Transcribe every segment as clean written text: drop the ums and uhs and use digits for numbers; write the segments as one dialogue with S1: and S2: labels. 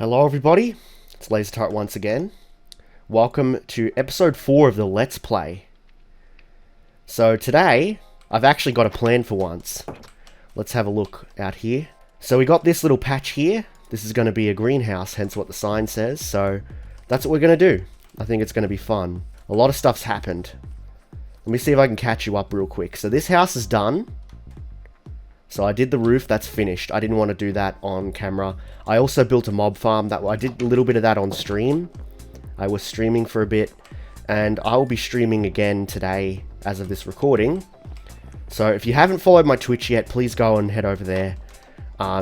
S1: Hello everybody, it's Lazer Turret once again. Welcome to episode 4 of the Let's Play. So today, I've actually got a plan for once. Let's have a look out here. So we got this little patch here. This is going to be a greenhouse, hence what the sign says. So that's what we're going to do. I think it's going to be fun. A lot of stuff's happened. Let me see if I can catch you up real quick. So this house is done. So I did the roof, that's finished. I didn't want to do that on camera. I also built a mob farm. I did a little bit of that on stream. I was streaming for a bit, and I will be streaming again today as of this recording. So if you haven't followed my Twitch yet, please go and head over there.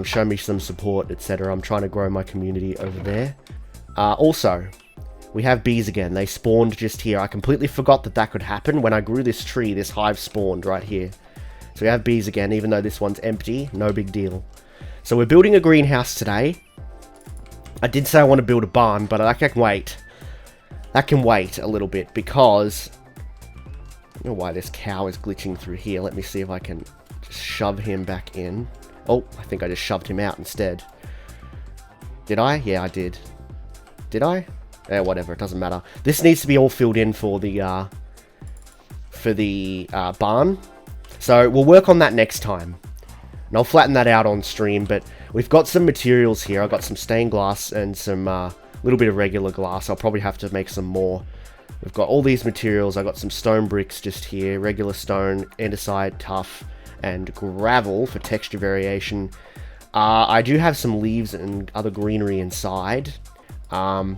S1: Show me some support, etc. I'm trying to grow my community over there. Also, we have bees again. They spawned just here. I completely forgot that that could happen. When I grew this tree, this hive spawned right here. So we have bees again, even though this one's empty. No big deal. So we're building a greenhouse today. I did say I want to build a barn, but I can wait. That can wait a little bit because... I don't know why this cow is glitching through here. Let me see if I can just shove him back in. Oh, I think I just shoved him out instead. Did I? Yeah, I did. Did I? Yeah, whatever. It doesn't matter. This needs to be all filled in for the barn. So we'll work on that next time. And I'll flatten that out on stream, but we've got some materials here. I've got some stained glass and some little bit of regular glass. I'll probably have to make some more. We've got all these materials. I've got some stone bricks just here. Regular stone, andesite, tuff, and gravel for texture variation. I do have some leaves and other greenery inside. But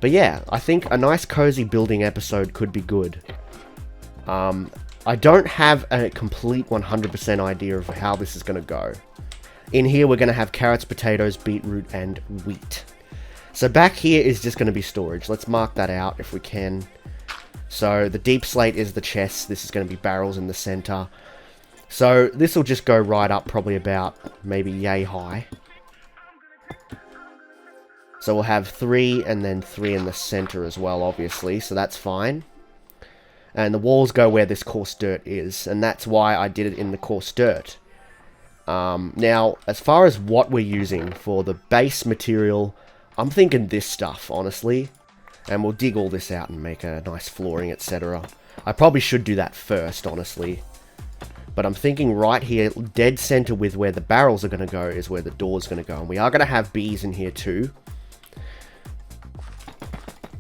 S1: yeah, I think a nice cozy building episode could be good. I don't have a complete 100% idea of how this is going to go. In here, we're going to have carrots, potatoes, beetroot, and wheat. So back here is just going to be storage. Let's mark that out if we can. So the deep slate is the chest. This is going to be barrels in the center. So this will just go right up probably about maybe yay high. So we'll have 3 and then 3 in the center as well, obviously. So that's fine. And the walls go where this coarse dirt is, and that's why I did it in the coarse dirt. Now, as far as what we're using for the base material, I'm thinking this stuff, honestly. And we'll dig all this out and make a nice flooring, etc. I probably should do that first, honestly. But I'm thinking right here, dead center with where the barrels are going to go is where the door's going to go. And we are going to have bees in here too.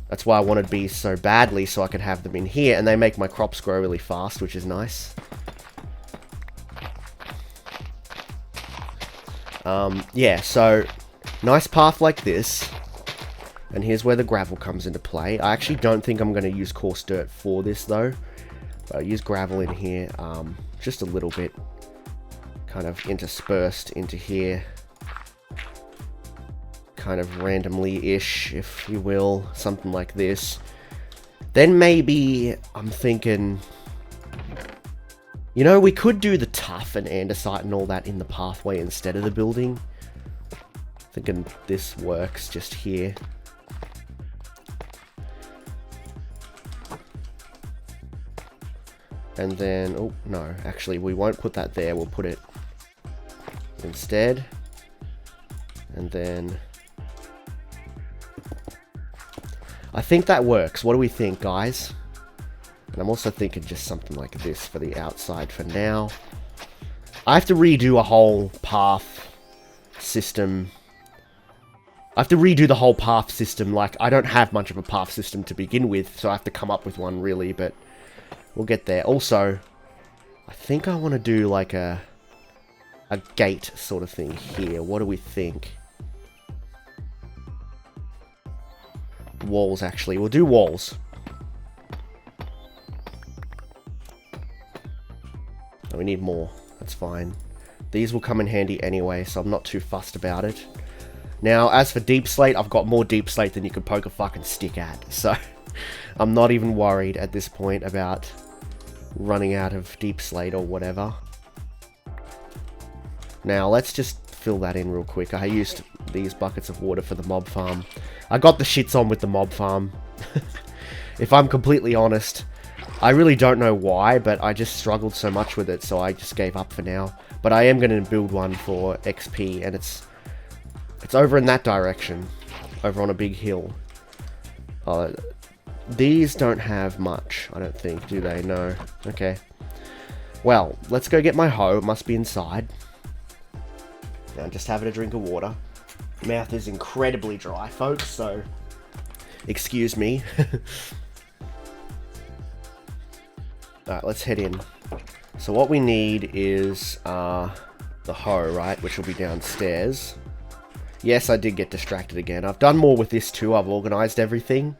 S1: That's why I wanted bees so badly, so I could have them in here, and they make my crops grow really fast, which is nice. Yeah, so, nice path like this, and here's where the gravel comes into play. I actually don't think I'm going to use coarse dirt for this, though. But I'll use gravel in here, just a little bit, kind of interspersed into here. Kind of randomly-ish, if you will, something like this. Then maybe I'm thinking, you know, we could do the tuff and andesite and all that in the pathway instead of the building. Thinking this works just here. And then, oh no, actually we won't put that there, we'll put it instead. And then I think that works. What do we think, guys? And I'm also thinking just something like this for the outside for now. I have to redo a whole path system. I have to redo the whole path system. Like, I don't have much of a path system to begin with, so I have to come up with one, really, but we'll get there. Also, I think I want to do, like, a gate sort of thing here. What do we think? Walls, actually. We'll do walls. Oh, we need more. That's fine. These will come in handy anyway, so I'm not too fussed about it. Now, as for deep slate, I've got more deep slate than you could poke a fucking stick at. So, I'm not even worried at this point about running out of deep slate or whatever. Now, let's just fill that in real quick. I used these buckets of water for the mob farm. I got the shits on with the mob farm. If I'm completely honest, I really don't know why, but I just struggled so much with it, so I just gave up for now. But I am going to build one for XP, and it's over in that direction. over on a big hill. Oh, these don't have much, I don't think, do they? No. Okay. Well, let's go get my hoe. It must be inside. Now, just having a drink of water. Mouth is incredibly dry, folks, so excuse me. Alright, let's head in. So what we need is the hoe, right? Which will be downstairs. Yes, I did get distracted again. I've done more with this too. I've organized everything.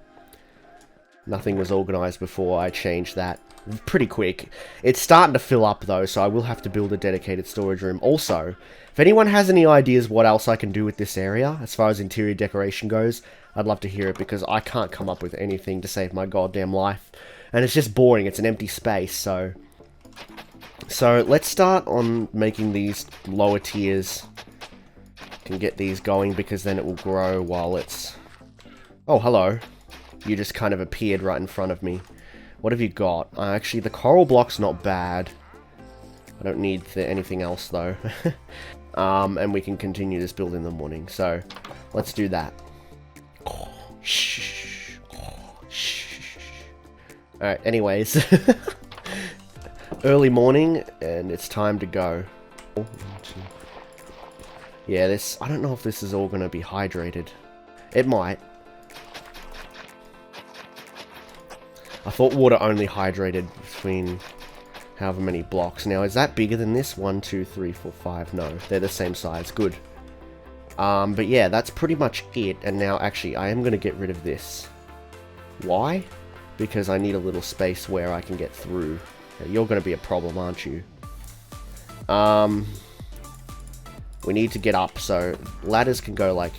S1: Nothing was organized before I changed that. Pretty quick. It's starting to fill up though, so I will have to build a dedicated storage room. Also, if anyone has any ideas what else I can do with this area, as far as interior decoration goes, I'd love to hear it, because I can't come up with anything to save my goddamn life. And it's just boring. It's an empty space, so let's start on making these lower tiers. Can get these going, because then it will grow while it's... Oh, hello. You just kind of appeared right in front of me. What have you got? Actually, the coral block's not bad. I don't need anything else, though. And we can continue this build in the morning. So, let's do that. Alright, anyways. Early morning, and it's time to go. Yeah, this... I don't know if this is all going to be hydrated. It might. I thought water only hydrated between however many blocks. Now, is that bigger than this? 1, 2, 3, 4, 5. No, they're the same size. Good. But yeah, that's pretty much it. And now, actually, I am going to get rid of this. Why? Because I need a little space where I can get through. You're going to be a problem, aren't you? We need to get up, so ladders can go, like,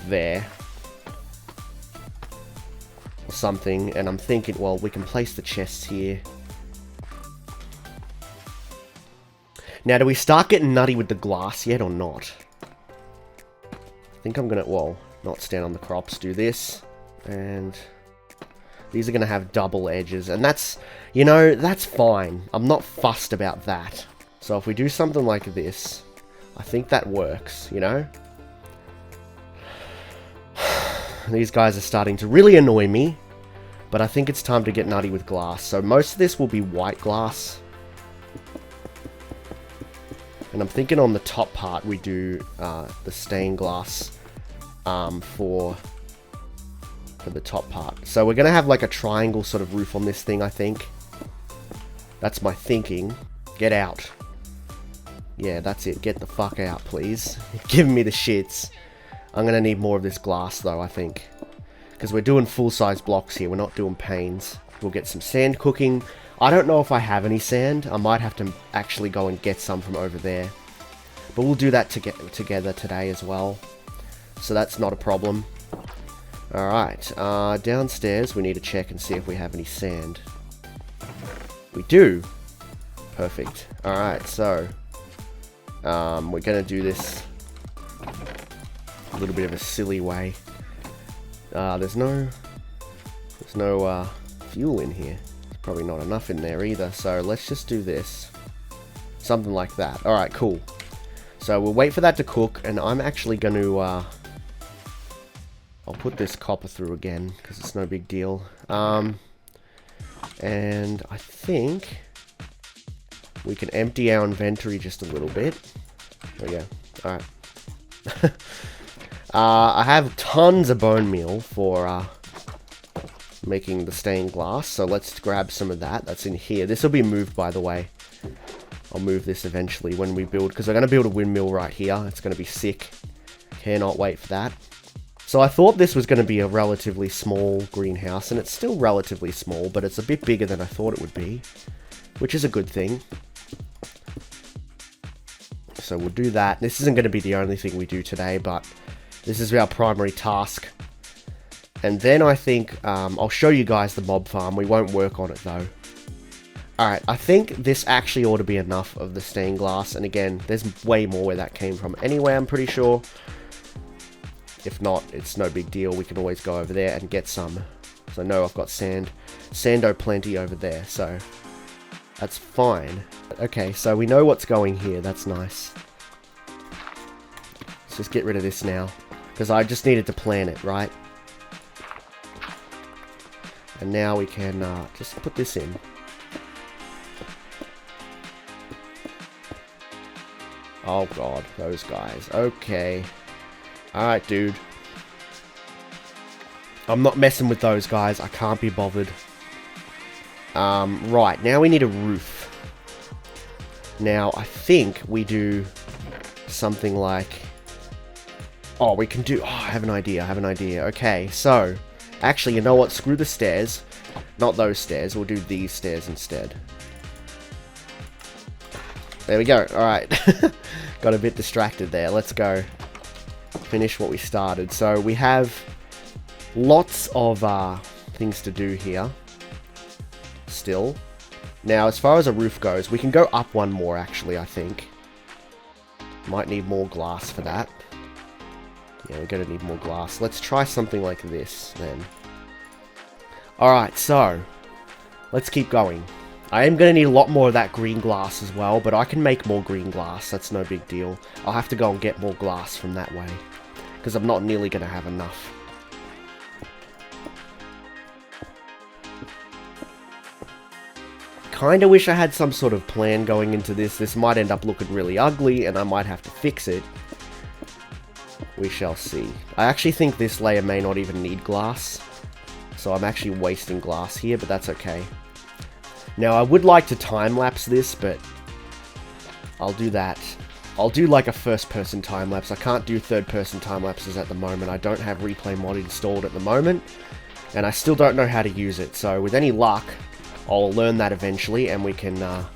S1: there. Or something, and I'm thinking, well, we can place the chests here. Now, do we start getting nutty with the glass yet or not? I think I'm gonna, well, not stand on the crops, do this. And these are gonna have double edges, and that's, you know, that's fine. I'm not fussed about that. So if we do something like this, I think that works, you know? These guys are starting to really annoy me, but I think it's time to get nutty with glass. So most of this will be white glass. And I'm thinking on the top part we do the stained glass for the top part. So we're going to have like a triangle sort of roof on this thing, I think. That's my thinking. Get out. Yeah, that's it. Get the fuck out, please. Give me the shits. I'm going to need more of this glass, though, I think. Because we're doing full-size blocks here. We're not doing panes. We'll get some sand cooking. I don't know if I have any sand. I might have to actually go and get some from over there. But we'll do that together today as well. So that's not a problem. Alright. Downstairs, we need to check and see if we have any sand. We do. Perfect. Alright, so... we're going to do this a little bit of a silly way. There's no fuel in here. There's probably not enough in there either, so let's just do this. Something like that. Alright, cool. So we'll wait for that to cook, and I'm actually going to... I'll put this copper through again, because it's no big deal. And I think we can empty our inventory just a little bit. There we go. Alright. I have tons of bone meal for making the stained glass, so let's grab some of that. That's in here. This will be moved, by the way. I'll move this eventually when we build, because we're going to build a windmill right here. It's going to be sick. Cannot wait for that. So I thought this was going to be a relatively small greenhouse, and it's still relatively small, but it's a bit bigger than I thought it would be, which is a good thing. So we'll do that. This isn't going to be the only thing we do today, but this is our primary task. And then I think I'll show you guys the mob farm. We won't work on it though. Alright, I think this actually ought to be enough of the stained glass. And again, there's way more where that came from anyway, I'm pretty sure. If not, it's no big deal. We can always go over there and get some. So no, I've got sand. Sando plenty over there, so that's fine. Okay, so we know what's going here. That's nice. Let's just get rid of this now. Because I just needed to plan it, right? And now we can just put this in. Oh god, those guys. Okay. Alright, dude. I'm not messing with those guys. I can't be bothered. Right, now we need a roof. Now, I think we do something like... Oh, we can do... Oh, I have an idea, Okay, so... Actually, you know what? Screw the stairs. Not those stairs. We'll do these stairs instead. There we go. Alright. Got a bit distracted there. Let's go. Finish what we started. So, we have lots of things to do here. Still. Now, as far as a roof goes, we can go up one more, actually, I think. Might need more glass for that. Yeah, we're going to need more glass. Let's try something like this, then. Alright, so, let's keep going. I am going to need a lot more of that green glass as well, but I can make more green glass. That's no big deal. I'll have to go and get more glass from that way, because I'm not nearly going to have enough. Kinda wish I had some sort of plan going into this. This might end up looking really ugly, and I might have to fix it. We shall see. I actually think this layer may not even need glass. So I'm actually wasting glass here, but that's okay. Now, I would like to time-lapse this, but I'll do that. I'll do like a first-person time-lapse. I can't do third-person time-lapses at the moment. I don't have Replay Mod installed at the moment, and I still don't know how to use it. So with any luck, I'll learn that eventually, and we can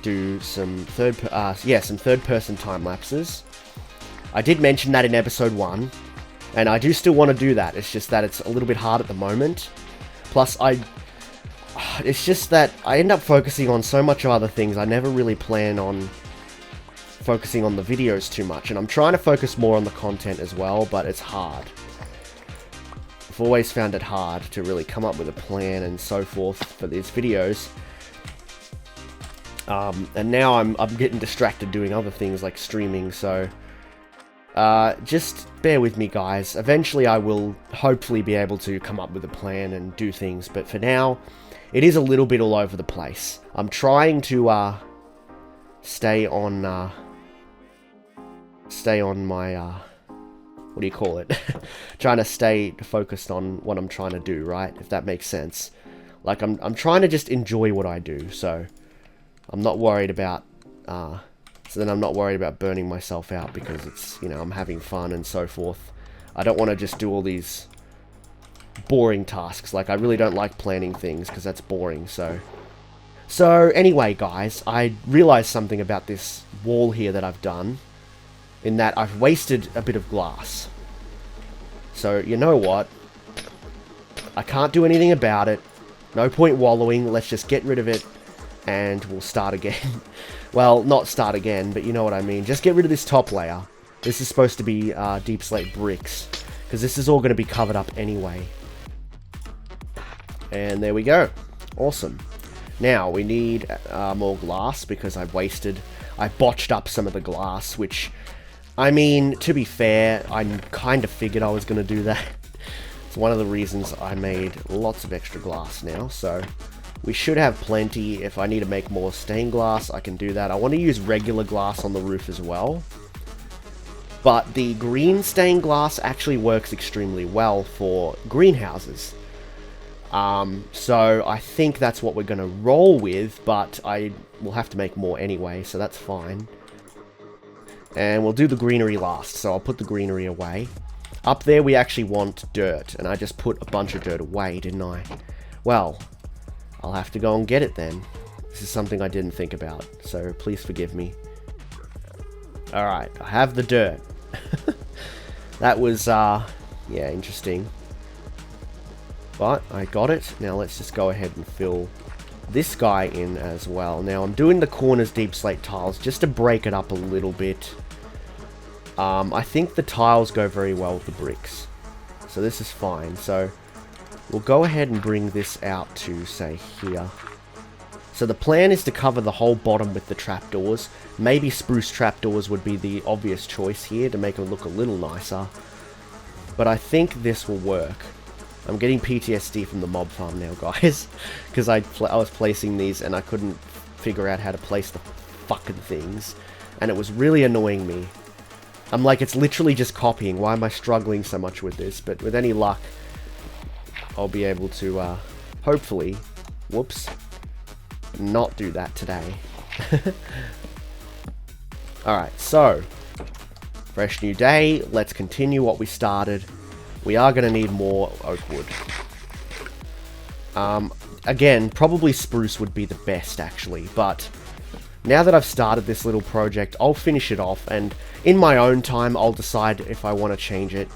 S1: do some third-person time-lapses. I did mention that in episode 1, and I do still want to do that. It's just that it's a little bit hard at the moment. Plus, it's just that I end up focusing on so much of other things. I never really plan on focusing on the videos too much, and I'm trying to focus more on the content as well, but it's hard. I've always found it hard to really come up with a plan and so forth for these videos. And now I'm getting distracted doing other things like streaming, so... just bear with me, guys. Eventually I will hopefully be able to come up with a plan and do things, but for now, it is a little bit all over the place. I'm trying to, stay on my, what do you call it? Trying to stay focused on what I'm trying to do, right? If that makes sense. Like, I'm trying to just enjoy what I do, so I'm not worried about, so then I'm not worried about burning myself out because it's, you know, I'm having fun and so forth. I don't want to just do all these boring tasks. Like, I really don't like planning things because that's boring, so... So, anyway, guys, I realized something about this wall here that I've done, in that I've wasted a bit of glass. So, you know what? I can't do anything about it. No point wallowing. Let's just get rid of it, and we'll start again. Well, not start again, but you know what I mean. Just get rid of this top layer. This is supposed to be deep slate bricks, because this is all going to be covered up anyway. And there we go. Awesome. Now, we need more glass, because I botched up some of the glass, which, I mean, to be fair, I kind of figured I was going to do that. It's one of the reasons I made lots of extra glass now, so... We should have plenty. If I need to make more stained glass, I can do that. I want to use regular glass on the roof as well. But the green stained glass actually works extremely well for greenhouses. So I think that's what we're going to roll with, but I will have to make more anyway, so that's fine. And we'll do the greenery last, so I'll put the greenery away. Up there we actually want dirt, and I just put a bunch of dirt away, didn't I? Well... I'll have to go and get it then. This is something I didn't think about, so please forgive me. Alright, I have the dirt. That was, yeah, interesting. But I got it. Now let's just go ahead and fill this guy in as well. Now I'm doing the corners deep slate tiles just to break it up a little bit. I think the tiles go very well with the bricks. So this is fine. So... we'll go ahead and bring this out to, say, here. So the plan is to cover the whole bottom with the trapdoors. Maybe spruce trapdoors would be the obvious choice here to make it look a little nicer. but I think this will work. I'm getting PTSD from the mob farm now, guys, because I was placing these and I couldn't figure out how to place the fucking things, and it was really annoying me. I'm like, it's literally just copying. Why am I struggling so much with this? But with any luck, I'll be able to, hopefully, whoops, not do that today. Alright, so, fresh new day, let's continue what we started. We are going to need more oak wood. Again, probably spruce would be the best, actually, but now that I've started this little project, I'll finish it off, and in my own time, I'll decide if I want to change it.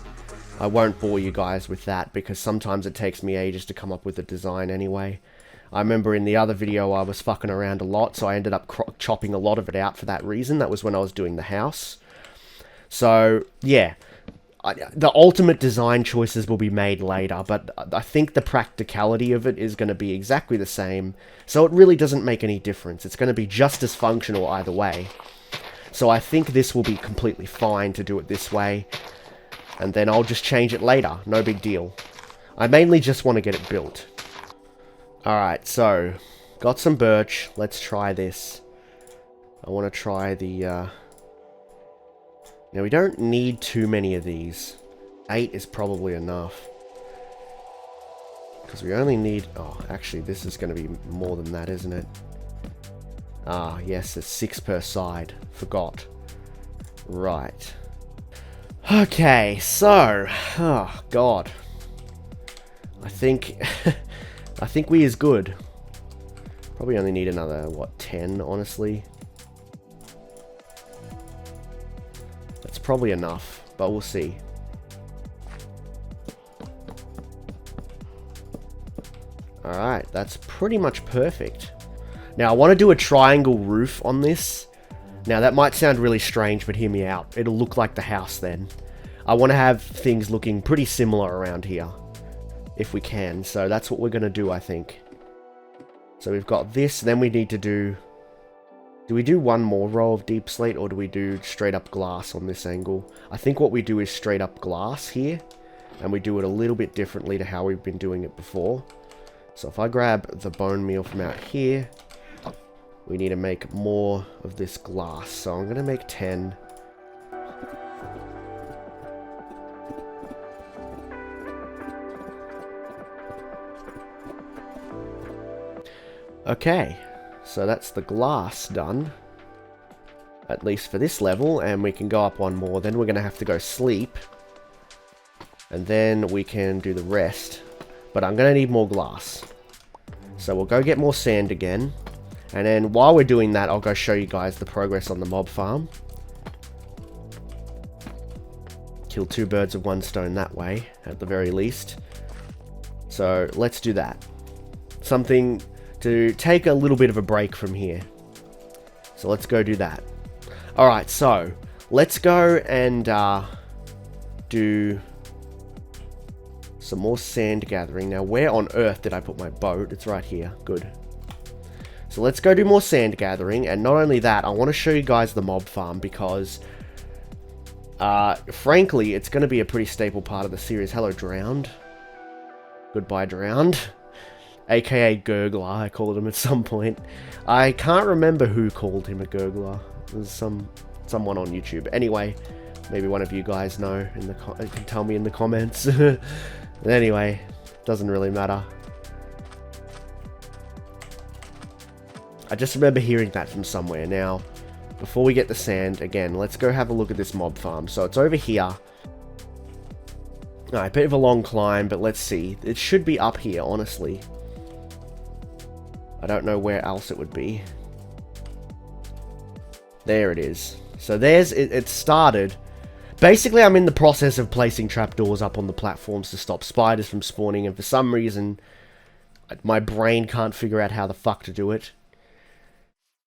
S1: I won't bore you guys with that, because sometimes it takes me ages to come up with a design anyway. I remember in the other video I was fucking around a lot, so I ended up chopping a lot of it out for that reason. That was when I was doing the house. So, yeah. The ultimate design choices will be made later, but I think the practicality of it is going to be exactly the same, so it really doesn't make any difference. It's going to be just as functional either way. So I think this will be completely fine to do it this way, and then I'll just change it later. No big deal. I mainly just want to get it built. Alright, so, got some birch. Let's try this. I want to try the, Now, we don't need too many of these. 8 is probably enough. Because we only need... Oh, actually, this is going to be more than that, isn't it? Ah, yes, it's 6 per side. Forgot. Right. Okay, so... Oh, God. I think... I think we is good. Probably only need another, what, 10, honestly? That's probably enough, but we'll see. Alright, that's pretty much perfect. Now, I want to do a triangle roof on this. Now, that might sound really strange, but hear me out. It'll look like the house then. I want to have things looking pretty similar around here, if we can. So that's what we're going to do, I think. So we've got this, then we need to do... Do we do one more row of deep slate, or do we do straight up glass on this angle? I think what we do is straight up glass here, and we do it a little bit differently to how we've been doing it before. So if I grab the bone meal from out here, we need to make more of this glass. So I'm going to make 10. Okay. So that's the glass done, at least for this level, and we can go up one more. Then we're going to have to go sleep, and then we can do the rest, but I'm going to need more glass. So we'll go get more sand again, and then while we're doing that, I'll go show you guys the progress on the mob farm. Kill 2 birds with 1 stone that way, at the very least. So let's do that. Something to take a little bit of a break from here. So let's go do that. Alright, so let's go and do some more sand gathering. Now, where on earth did I put my boat? It's right here. Good. So let's go do more sand gathering, and not only that, I want to show you guys the mob farm, because frankly, it's going to be a pretty staple part of the series. Hello, Drowned. Goodbye, Drowned. AKA Gurgler, I called him at some point. I can't remember who called him a Gurgler. It was someone on YouTube. Anyway, maybe one of you guys know, can tell me in the comments. Anyway, doesn't really matter. I just remember hearing that from somewhere. Now, before we get the sand, again, let's go have a look at this mob farm. So it's over here. Alright, bit of a long climb, but let's see. It should be up here, honestly. I don't know where else it would be. There it is. So there's it started. Basically, I'm in the process of placing trapdoors up on the platforms to stop spiders from spawning, and for some reason, my brain can't figure out how the fuck to do it.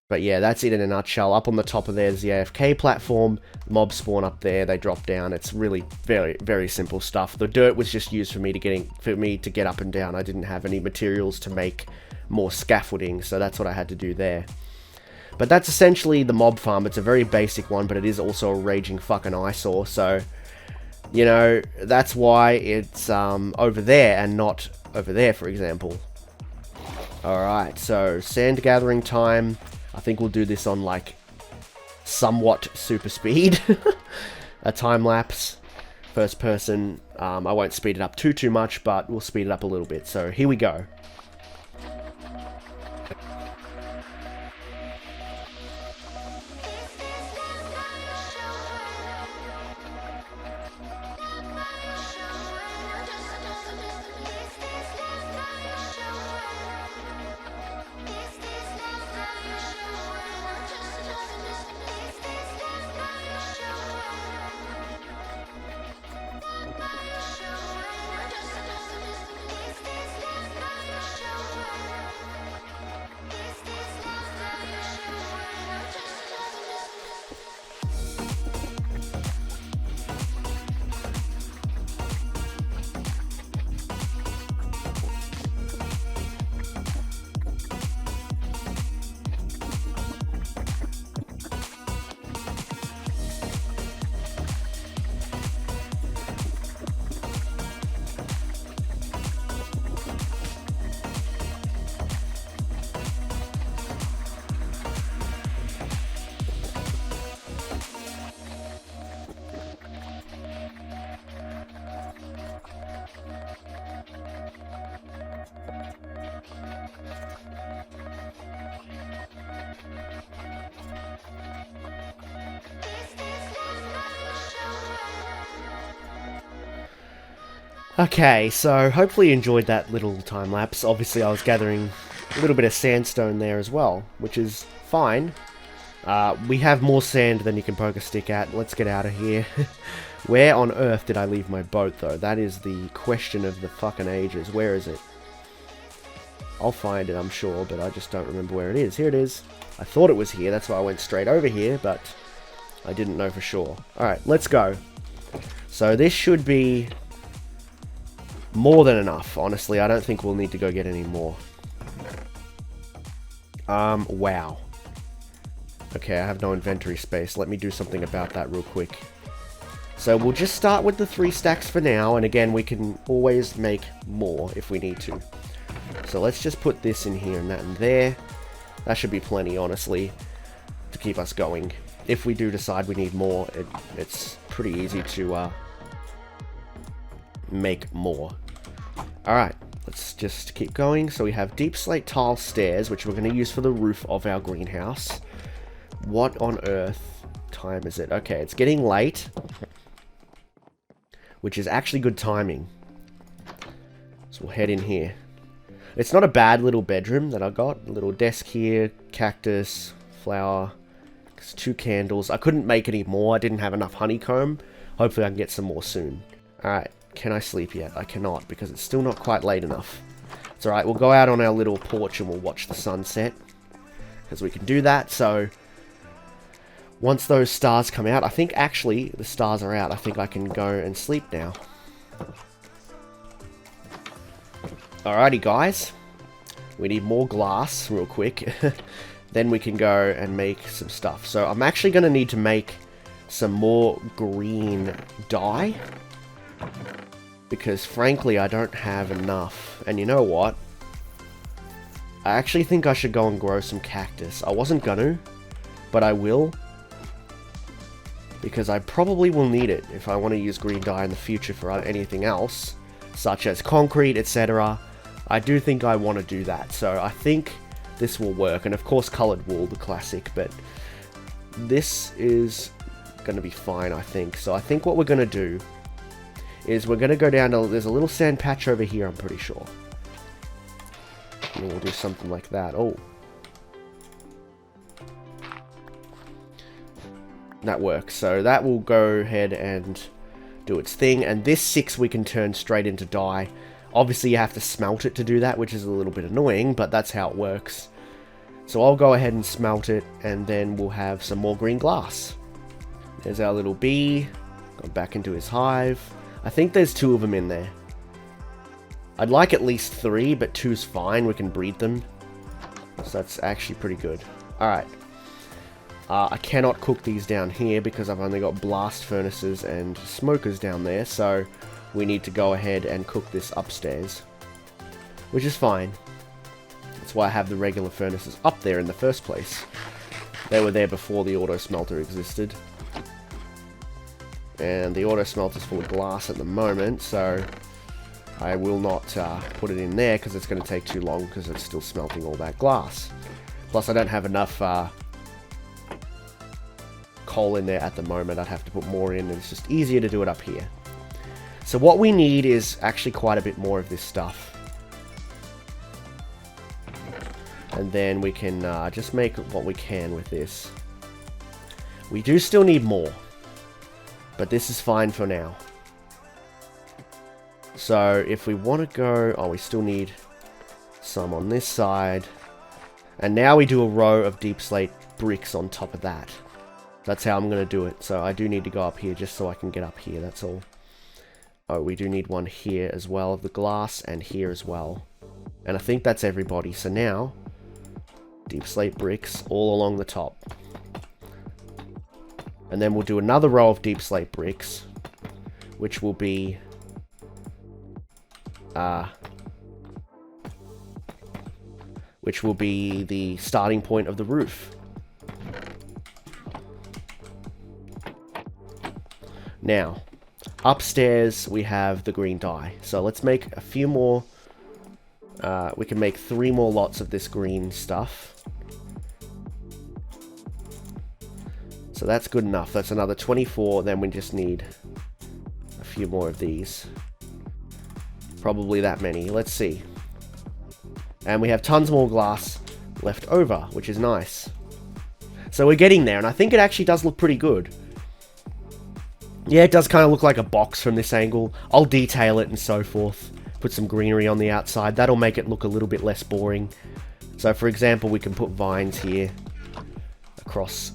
S1: But yeah, that's it in a nutshell. Up on the top of there is the AFK platform. Mobs spawn up there, they drop down. It's really very, very simple stuff. The dirt was just used for me to get up and down. I didn't have any materials to make more scaffolding, so that's what I had to do there. But that's essentially the mob farm. It's a very basic one, but it is also a raging fucking eyesore, so You know, that's why it's over there and not over there, for example. Alright, so sand gathering time. I think we'll do this on, like, somewhat super speed. A time lapse. First person. I won't speed it up too much, but we'll speed it up a little bit. So here we go. Okay, so hopefully you enjoyed that little time lapse. Obviously I was gathering a little bit of sandstone there as well, which is fine. We have more sand than you can poke a stick at. Let's get out of here. Where on earth did I leave my boat, though? That is the question of the fucking ages. Where is it? I'll find it, I'm sure, but I just don't remember where it is. Here it is. I thought it was here, that's why I went straight over here, but I didn't know for sure. Alright, let's go. So this should be more than enough, honestly. I don't think we'll need to go get any more. Wow. Okay, I have no inventory space. Let me do something about that real quick. So we'll just start with the 3 stacks for now, and again, we can always make more if we need to. So let's just put this in here and that in there. That should be plenty, honestly, to keep us going. If we do decide we need more, it's pretty easy to make more. Alright, let's just keep going. So we have deep slate tile stairs, which we're going to use for the roof of our greenhouse. What on earth time is it? Okay, it's getting late, which is actually good timing. So we'll head in here. It's not a bad little bedroom that I got. A little desk here, cactus, flower, 2 candles. I couldn't make any more. I didn't have enough honeycomb. Hopefully I can get some more soon. Alright, can I sleep yet? I cannot, because it's still not quite late enough. It's alright, we'll go out on our little porch and we'll watch the sunset, because we can do that. So once those stars come out, I think actually the stars are out. I think I can go and sleep now. Alrighty guys, we need more glass real quick. Then we can go and make some stuff. So I'm actually going to need to make some more green dye, because frankly I don't have enough. And you know what? I actually think I should go and grow some cactus. I wasn't gonna, but I will, because I probably will need it if I want to use green dye in the future for anything else, such as concrete, etc. I do think I want to do that, so I think this will work. And of course colored wool, the classic, but this is going to be fine, I think. So I think what we're going to do is we're going to go down to, there's a little sand patch over here, I'm pretty sure. And we'll do something like that. Oh. That works. So that will go ahead and do its thing. And this 6 we can turn straight into dye. Obviously you have to smelt it to do that, which is a little bit annoying, but that's how it works. So I'll go ahead and smelt it, and then we'll have some more green glass. There's our little bee. Gone back into his hive. I think there's 2 of them in there. I'd like at least 3, but 2's fine. We can breed them. So that's actually pretty good. Alright. I cannot cook these down here because I've only got blast furnaces and smokers down there, so we need to go ahead and cook this upstairs, which is fine. That's why I have the regular furnaces up there in the first place. They were there before the auto smelter existed. And the auto smelter's full of glass at the moment, so I will not put it in there because it's going to take too long because it's still smelting all that glass. Plus I don't have enough coal in there at the moment. I'd have to put more in, and it's just easier to do it up here. So what we need is actually quite a bit more of this stuff. And then we can just make what we can with this. We do still need more, but this is fine for now. So if we want to go... Oh, we still need some on this side. And now we do a row of deep slate bricks on top of that. That's how I'm going to do it. So I do need to go up here just so I can get up here, that's all. Oh, we do need one here as well of the glass, and here as well. And I think that's everybody. So now, deep slate bricks all along the top. And then we'll do another row of deep slate bricks, which will be... which will be the starting point of the roof. Now, upstairs we have the green dye. So let's make a few more. We can make 3 more lots of this green stuff. So that's good enough. That's another 24. Then we just need a few more of these. Probably that many. Let's see. And we have tons more glass left over, which is nice. So we're getting there, and I think it actually does look pretty good. Yeah, it does kind of look like a box from this angle. I'll detail it and so forth. Put some greenery on the outside. That'll make it look a little bit less boring. So for example, we can put vines here across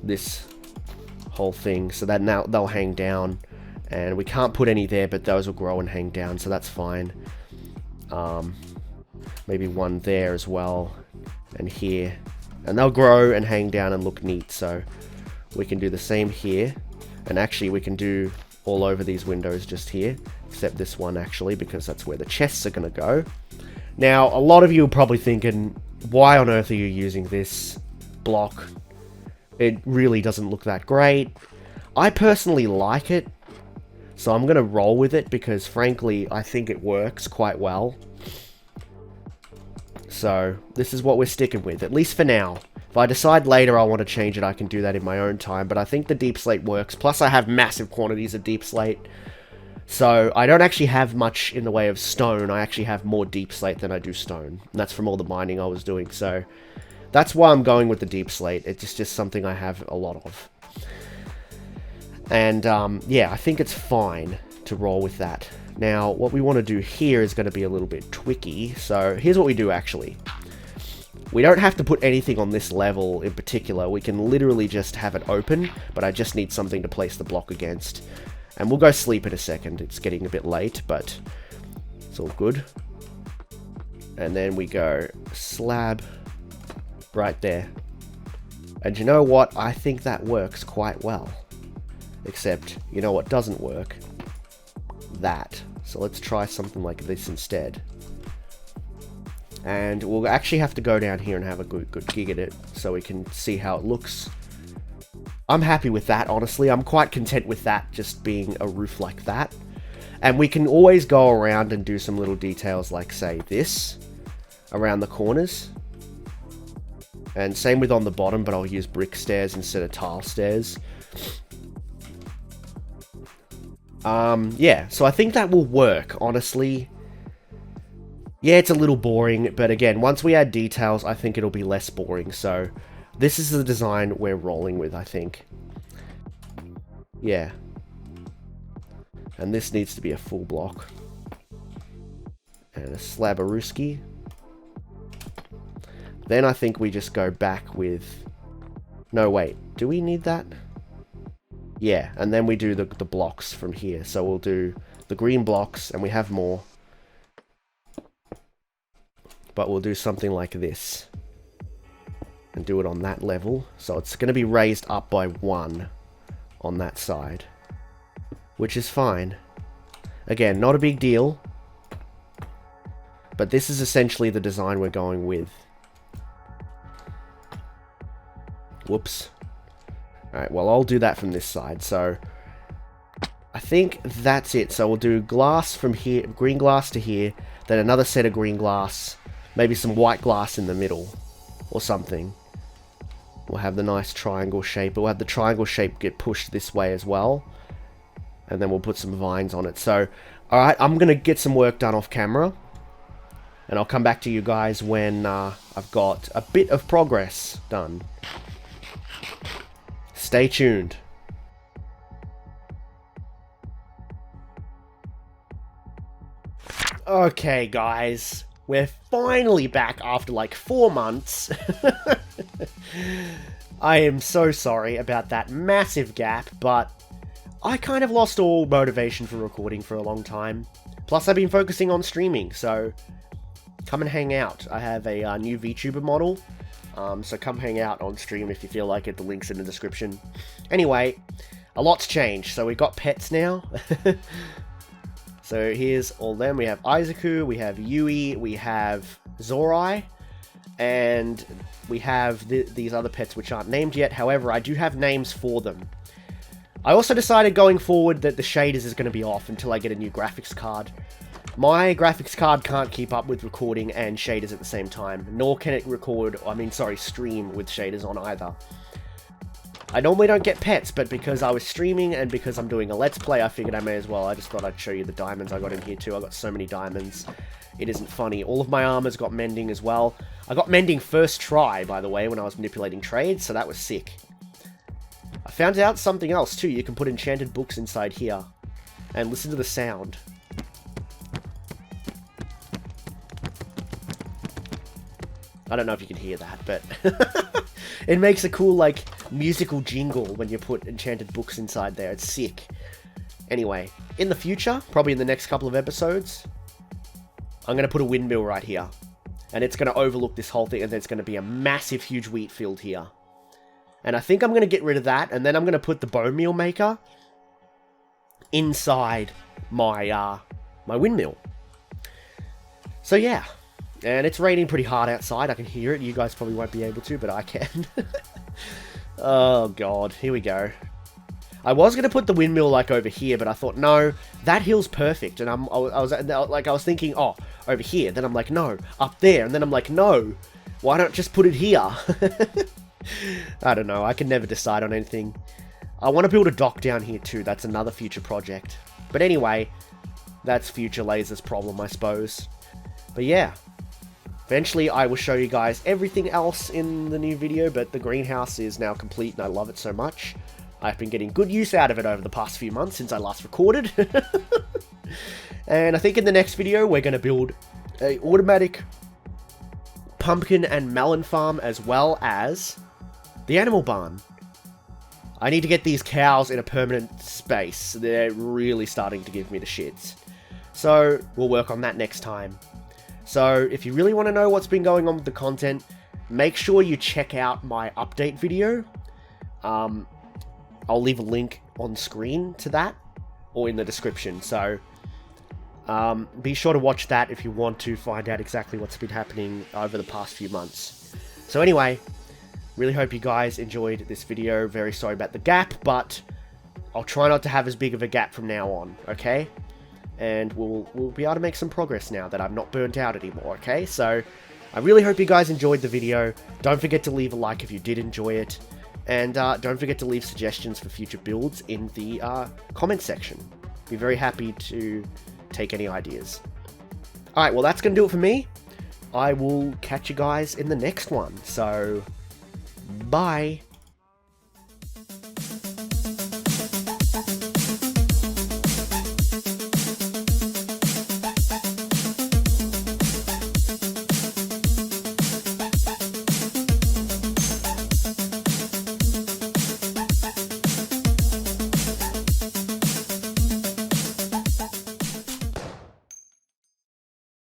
S1: this whole thing, so that now they'll hang down. And we can't put any there, but those will grow and hang down, so that's fine. Maybe one there as well, and here. And they'll grow and hang down and look neat, so we can do the same here. And actually we can do all over these windows just here, except this one actually, because that's where the chests are going to go. Now, a lot of you are probably thinking, why on earth are you using this block? It really doesn't look that great. I personally like it, so I'm going to roll with it because frankly, I think it works quite well. So this is what we're sticking with, at least for now. If I decide later I want to change it, I can do that in my own time, but I think the deep slate works. Plus I have massive quantities of deep slate. So I don't actually have much in the way of stone. I actually have more deep slate than I do stone. And that's from all the mining I was doing. So that's why I'm going with the deep slate. It's just something I have a lot of. And yeah, I think it's fine to roll with that. Now, what we want to do here is going to be a little bit tricky. So here's what we do actually. We don't have to put anything on this level in particular. We can literally just have it open, but I just need something to place the block against. And we'll go sleep in a second. It's getting a bit late, but it's all good. And then we go slab right there. And you know what? I think that works quite well. Except, you know what doesn't work? That. So let's try something like this instead. And we'll actually have to go down here and have a good gig at it so we can see how it looks. I'm happy with that, honestly. I'm quite content with that just being a roof like that. And we can always go around and do some little details like, say, this around the corners. And same with on the bottom, but I'll use brick stairs instead of tile stairs. Yeah, so I think that will work, honestly. Yeah, it's a little boring, but again, once we add details, I think it'll be less boring, so this is the design we're rolling with, I think. Yeah. And this needs to be a full block. And a slab-a-rooski. Then I think we just go back with... No, wait, do we need that? Yeah, and then we do the blocks from here. So we'll do the green blocks, and we have more. But we'll do something like this. and do it on that level. So it's going to be raised up by 1 on that side, which is fine. Again, not a big deal, but this is essentially the design we're going with. Whoops. Alright, well, I'll do that from this side. So I think that's it. So we'll do glass from here, green glass to here, then another set of green glass, maybe some white glass in the middle or something. We'll have the nice triangle shape. We'll have the triangle shape get pushed this way as well. And then we'll put some vines on it. So, alright, I'm going to get some work done off camera. And I'll come back to you guys when I've got a bit of progress done. Stay tuned. Okay, guys. We're finally back after like 4 months. I am so sorry about that massive gap, but I kind of lost all motivation for recording for a long time. Plus, I've been focusing on streaming, so come and hang out. I have a new VTuber model, so come hang out on stream if you feel like it. The link's in the description. Anyway, a lot's changed. So we got pets now. So here's all them. We have Izaku, we have Yui, we have Zorai, and we have these other pets which aren't named yet. However, I do have names for them. I also decided going forward that the shaders is going to be off until I get a new graphics card. My graphics card can't keep up with recording and shaders at the same time, nor can it stream with shaders on either. I normally don't get pets, but because I was streaming and because I'm doing a Let's Play, I figured I may as well. I just thought I'd show you the diamonds I got in here too. I got so many diamonds. It isn't funny. All of my armor's got mending as well. I got mending first try, by the way, when I was manipulating trades, so that was sick. I found out something else too. You can put enchanted books inside here. And listen to the sound. I don't know if you can hear that, but it makes a cool, like, musical jingle when you put enchanted books inside there. It's sick. Anyway, in the future, probably in the next couple of episodes, I'm going to put a windmill right here. And it's going to overlook this whole thing, and there's going to be a massive, huge wheat field here. And I think I'm going to get rid of that, and then I'm going to put the bone meal maker inside my, my windmill. So yeah. And it's raining pretty hard outside. I can hear it. You guys probably won't be able to, but I can. Oh, God. Here we go. I was going to put the windmill, like, over here, but I thought, no, that hill's perfect. And I was thinking, oh, over here. Then I'm like, no, up there. And then I'm like, no, why not just put it here? I don't know. I can never decide on anything. I want to build a dock down here, too. That's another future project. But anyway, that's future Lazer's problem, I suppose. But yeah. Eventually, I will show you guys everything else in the new video, but the greenhouse is now complete and I love it so much. I've been getting good use out of it over the past few months since I last recorded. And I think in the next video, we're going to build an automatic pumpkin and melon farm as well as the animal barn. I need to get these cows in a permanent space. They're really starting to give me the shits. So, we'll work on that next time. So, if you really want to know what's been going on with the content, make sure you check out my update video. I'll leave a link on screen to that, or in the description. So, be sure to watch that if you want to find out exactly what's been happening over the past few months. So anyway, really hope you guys enjoyed this video. Very sorry about the gap, but I'll try not to have as big of a gap from now on, okay? And we'll be able to make some progress now that I'm not burnt out anymore, okay? So, I really hope you guys enjoyed the video. Don't forget to leave a like if you did enjoy it. And don't forget to leave suggestions for future builds in the comment section. Be very happy to take any ideas. Alright, well that's going to do it for me. I will catch you guys in the next one. So, bye!